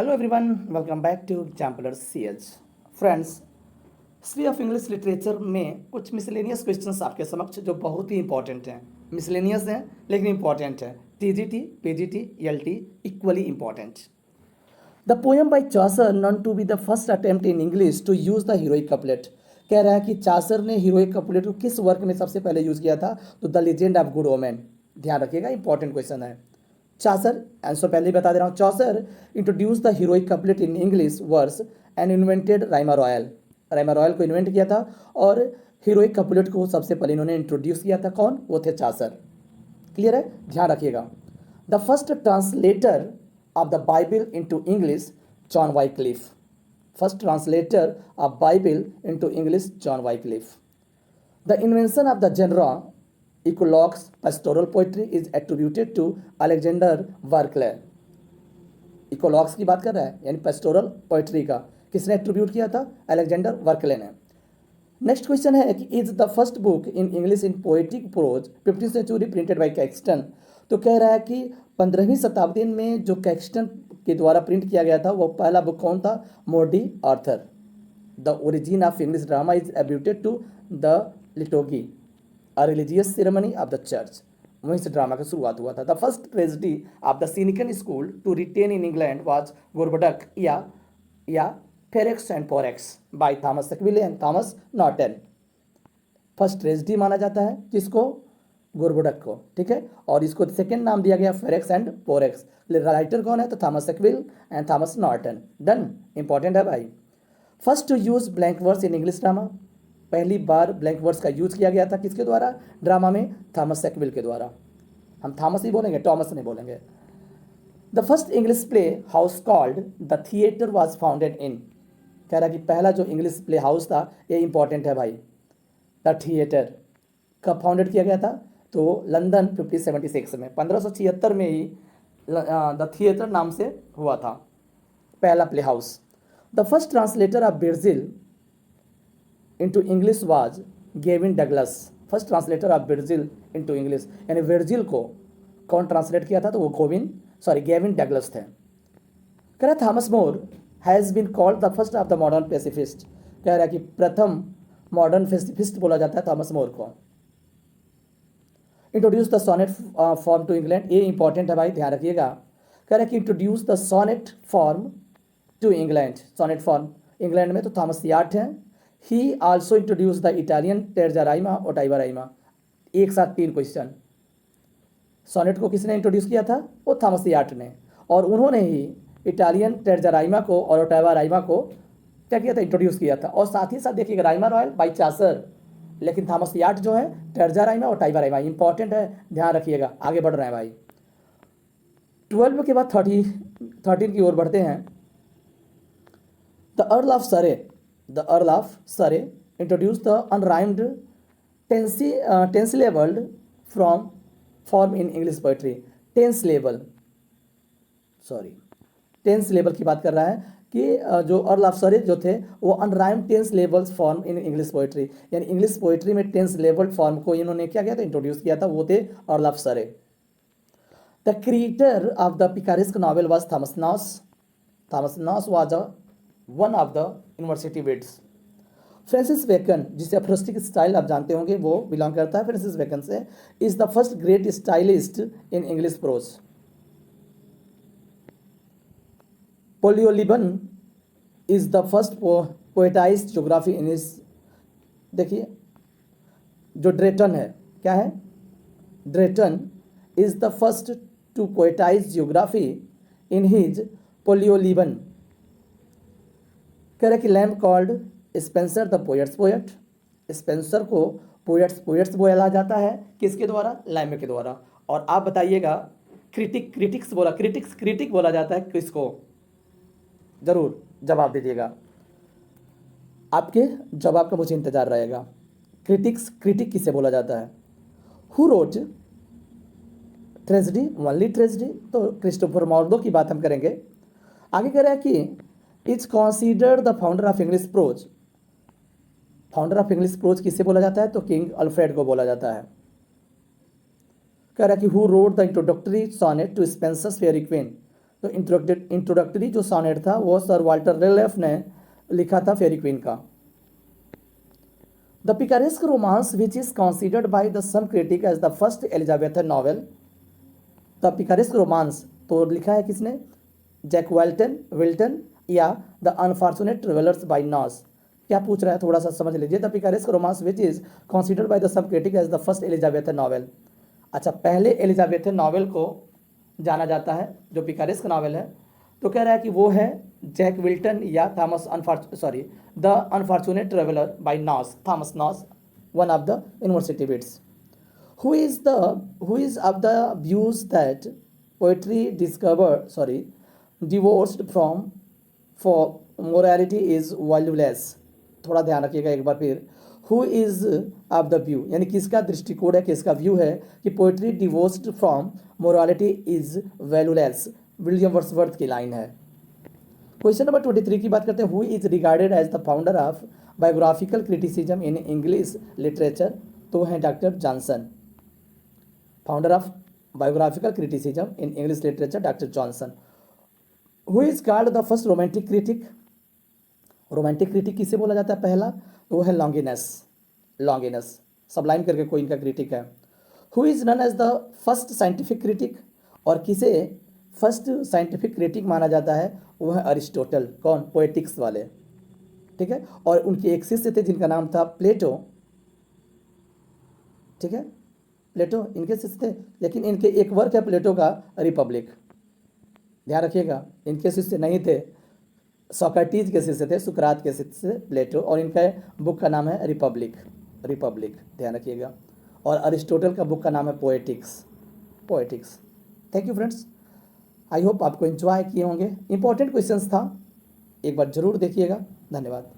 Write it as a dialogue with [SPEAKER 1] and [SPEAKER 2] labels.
[SPEAKER 1] Hello everyone, welcome back to exemplar CH. Friends, history of English literature में कुछ miscellaneous questions आपके समक्ष जो बहुत ही इंपॉर्टेंट हैं। मिसलेनियस हैं लेकिन इंपॉर्टेंट है। TGT, PGT, LT equally important. The poem by Chaucer known to be the first attempt in English to use the heroic couplet. कह रहा है कि चासर ने हीरोइक कपलेट को किस वर्क में सबसे पहले यूज किया था? तो the legend of good women. ध्यान रखिएगा, इंपॉर्टेंट क्वेश्चन है। चासर, आंसर पहले ही बता दे रहा हूँ। Chaucer introduce the heroic couplet in English verse and invented rhyme royal. Rhyme royal को इन्वेंट किया था और हीरोइक कपलेट को सबसे पहले इन्होंने इंट्रोड्यूस किया था। कौन? वो थे चासर। क्लियर है? ध्यान रखिएगा। The first translator of the Bible into English, John Wycliffe. First translator of Bible into English, John Wycliffe. The invention of the genre eclogues pastoral poetry is attributed to Alexander Barclay. Eclogues की बात कर रहा है, यानी pastoral poetry का किसने attribute किया था? अलेक्जेंडर वर्कले ने। नेक्स्ट क्वेश्चन है कि is the first book in English in poetic prose 15th century printed by Caxton. तो कह रहा है कि 15वीं शताब्दी में जो कैक्सटन के द्वारा प्रिंट किया गया था वो पहला बुक कौन था? Morte Arthur. The origin of English drama is attributed to the liturgy, a religious ceremony of the church. वहीं से ड्रामा का शुरुआत हुआ था। The first tragedy of the Senecan school to written in England was Gorboduc या Ferrex and Porrex by Thomas Sackville and Thomas Norton. First tragedy माना जाता है किसको? गोरबडक को। ठीक है, और इसको सेकंड नाम दिया गया फेरेक्स एंड पोरेक्स। राइटर कौन है? तो Thomas Sackville and Thomas Norton. Done, important है भाई। First to use blank verse in English drama. पहली बार ब्लैंक वर्ड्स का यूज किया गया था किसके द्वारा? ड्रामा में थॉमस सेक्विल के द्वारा। हम थॉमस ही बोलेंगे, टॉमस नहीं बोलेंगे। The first English play house called the theatre was founded in. कह रहा कि पहला जो इंग्लिश प्ले हाउस था, ये इंपॉर्टेंट है भाई। द थिएटर कब फाउंडेड किया गया था? तो लंदन 1576 में, 1576 में ही द थिएटर नाम से हुआ था पहला play house. The first translator of Virgil into English was Gavin Douglas. First translator of Virgil into English, यानी वर्जिल को कौन ट्रांसलेट किया था? तो वो गेविन डगलस थे। कह रहा Thomas More has been called the first of the modern pacifist. कह रहा है कि प्रथम मॉडर्न पेसिफिस्ट बोला जाता है थॉमस मोर को। Introduce the sonnet form to England, ये इंपॉर्टेंट है भाई, ध्यान रखिएगा। कह रहा है कि introduce the sonnet form to England. Sonnet form England में तो थॉमस यार्ट हैं। He also introduce the Italian terza rima और टाइबाराइमा। एक साथ 3 क्वेश्चन। सोनेट को किसने इंट्रोड्यूस किया था? वो थॉमस यार्ट ने। और उन्होंने ही इटालियन टेरजाराइमा को और टाइबाराइमा को क्या किया था? इंट्रोड्यूस किया था। और साथ ही साथ देखिएगा राइमा रॉयल बाई चासर, लेकिन थॉमस यार्ट जो है टेरजाराइमा और टाइबाराइमा। इंपॉर्टेंट है, ध्यान रखिएगा। आगे बढ़ रहे हैं भाई। 12 के बाद 13 की ओर बढ़ते हैं। द अर्ल ऑफ सरे, the Earl of Surrey introduced the unrhymed tense-labeled form in English poetry. Ten syllable की बात कर रहा है कि जो अर्ल ऑफ सरे जो थे वो unrhymed ten syllables form in English poetry, यानी इंग्लिश पोइट्री में टेंस लेबल्ड फॉर्म को इन्होंने क्या किया था? इंट्रोड्यूस किया था। वो थे Earl of Surrey. The creator of the picaresque novel was Thomas Nashe. Thomas Nashe was one of the university wits. Francis Bacon, जिसे अफ्रोस्टिक स्टाइल आप जानते होंगे, वो बिलोंग करता है फ्रांसिस बेकन से। Is the first great stylist in English prose. Polyolbion is the first poetize geography in his. देखिए जो ड्रेटन है, क्या है? Drayton is the first to poetize geography in his Polyolbion. कह रहे कि Lamb called Spenser the poets' poet. Spenser को poets' बोला जाता है किसके द्वारा? लैम्ब के द्वारा। और आप बताइएगा क्रिटिक बोला जाता है किसको? जरूर जवाब दीजिएगा, आपके जवाब का मुझे इंतजार रहेगा। क्रिटिक किसे बोला जाता है? Who wrote tragedy, only tragedy? तो क्रिस्टोफर मार्लो की बात हम करेंगे। आगे कह रहा है कि is considered the founder of English pros. Founder of English pros किसे बोला जाता है? तो किंग अल्फ्रेड को बोला जाता है। कह रहा है कि who wrote the introductory sonnet to Spenser's Faerie Queene. तो इंट्रोडक्टरी जो सॉनेट था वो सर वाल्टर रेलेफ ने लिखा था फेरी क्वीन का। The picaresque romance which is considered by the some critic as the first Elizabethan novel. The picaresque romance तो लिखा है किसने, जैक विल्टन या the unfortunate travellers by Nashe. क्या पूछ रहा है थोड़ा सा समझ लीजिए। The picaresque romance which is considered by the some critic as the first Elizabethan novel. अच्छा, पहले एलिजाबेथन नॉवेल को जाना जाता है जो पिकारेस्क नॉवेल है, तो कह रहा है कि वो है जैक विल्टन या the unfortunate traveller by Nashe, Thomas Nashe, one of the university wits, who is of the views that poetry divorced from for morality is valueless। थोड़ा ध्यान रखिएगा एक बार फिर, who is of the view यानी किसका दृष्टिकोण है, किसका व्यू है कि poetry divorced from morality is valueless. William Wordsworth की लाइन है। क्वेश्चन नंबर 23 की बात करते हैं। Who is regarded as the founder of biographical criticism in English literature, तो हैं doctor Johnson. Founder of biographical criticism in English literature doctor Johnson. Who is called the first romantic critic, romantic critic किसे बोला जाता है पहला, तो वो है लॉन्गिनस सबलाइन करके कोई इनका क्रिटिक है। Who is known as the first scientific critic, और किसे फर्स्ट साइंटिफिक क्रिटिक माना जाता है, वो है अरिस्टोटल। कौन, पोएटिक्स वाले, ठीक है। और उनके एक शिष्य थे जिनका नाम था प्लेटो, ठीक है, प्लेटो इनके शिष्य थे। लेकिन इनके एक वर्क है प्लेटो का रिपब्लिक, ध्यान रखिएगा, इनके शिष्य नहीं थे, सोक्रेटिस के शिष्य थे, सुकरात के शिष्य प्लेटो, और इनका बुक का नाम है रिपब्लिक, ध्यान रखिएगा। और अरिस्टोटल का बुक का नाम है poetics. Thank you friends, I hope आपको एंजॉय किए होंगे। इंपॉर्टेंट क्वेश्चंस था, एक बार जरूर देखिएगा। धन्यवाद।